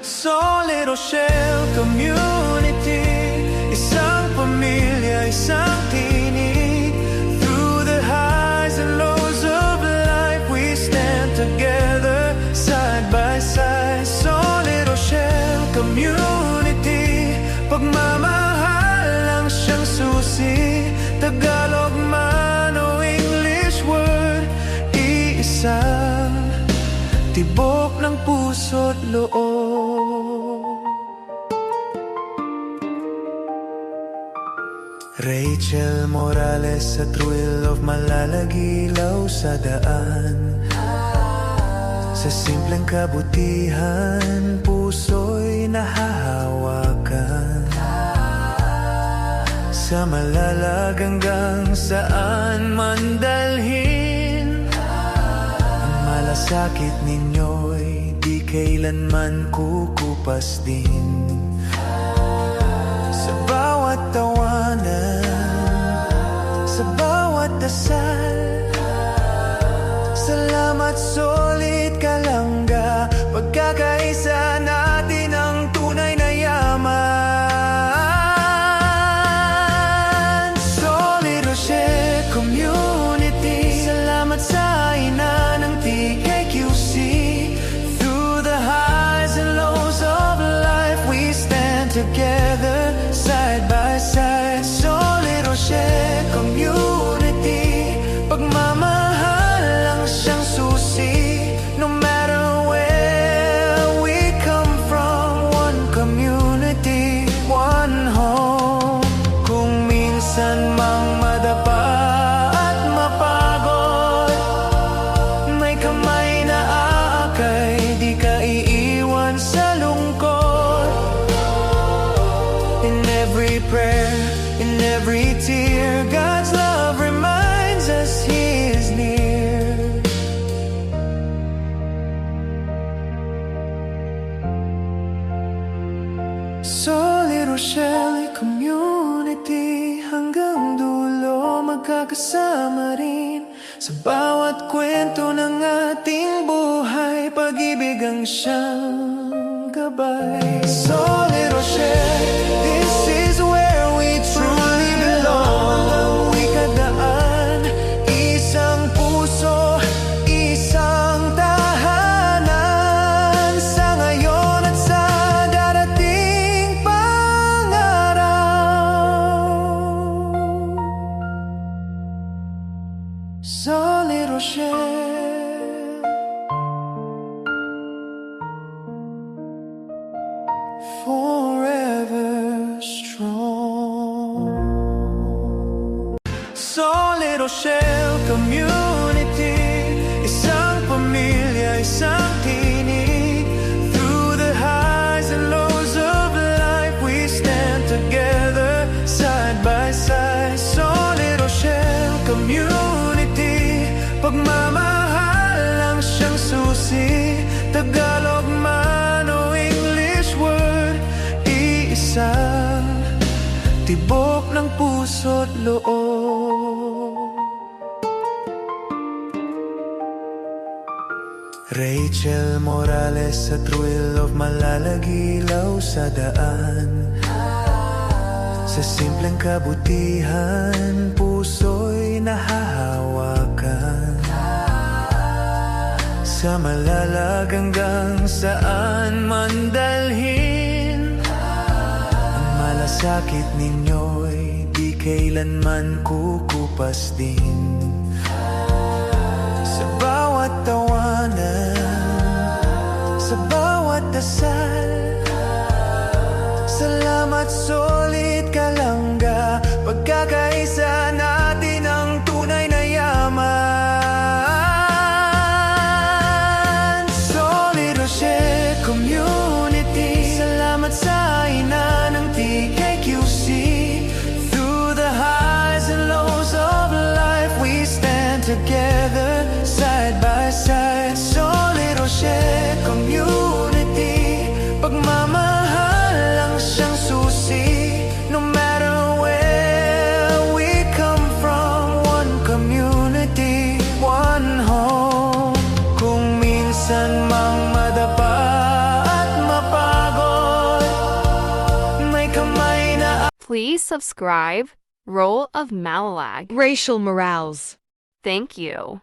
Solid Rochelle Community, isang pamilya, isang tinig. Through the highs and lows of life, we stand together, side by side. Solid Rochelle Community, pagmamahal lang siyang susi. Tagalog man o English word, iisa, tibok ng puso't loob. Rachel Morales sa thrill of malalagilaw sa daan. Sa simpleng kabutihan, puso'y nahahawakan. Sa malalaganggang saan man dalhin, ang malasakit ninyo'y di kailanman kukupas din. Sa bawat tawanan, sa bawat dasal, salamat solid kalangga. Pagkakaisa natin ang tunay na yaman. Solid Rochelle Community, salamat sa ina ng TKQC. Through the highs and lows of life, we stand together, side by side. Solid Rochelle Community, pagmamahal lang siyang susi. No matter where we come from, one community, one home. Kung minsan mang madapa at mapagod, may kamay na aakay, di ka iiwan sa lungkot. In every prayer, in every tear, God's love reminds us He is near. Solid Rochelle Community, hanggang dulo magkakasama rin. Sa bawat kwento ng ating buhay, pag-ibig ang siyang gabay. Solid Rochelle, this is where we truly belong. Walang wikadaan, isang puso, isang tahanan. Sa ngayon at sa darating pang-araw. Solid Rochelle, forever strong. Solid Rochelle Community, isang pamilya, isang tinig. Through the highs and lows of life, we stand together, side by side. Solid Rochelle Community, pagmamahal lang siyang susi. Tagalog man o English word, iisa, tibok ng puso't loob. Rachel Morales sa thrill of malalagilaw sa daan. Sa simpleng kabutihan, puso'y nahahawakan. Sa malalaganggang saan man dalhin, ang malasakit ninyo'y di kailanman kukupas din. Sa bawat tawanan, sa bawat dasal, salamat solid kalangga. Pagkakaisa natin ang tunay na yaman. Solid Rochelle Community, salamat sa ina ng TKQC. Through the highs and lows of life, we stand together, side by side. Solid Rochelle Community, Please subscribe Role of Malalag. Racial morals. Thank you.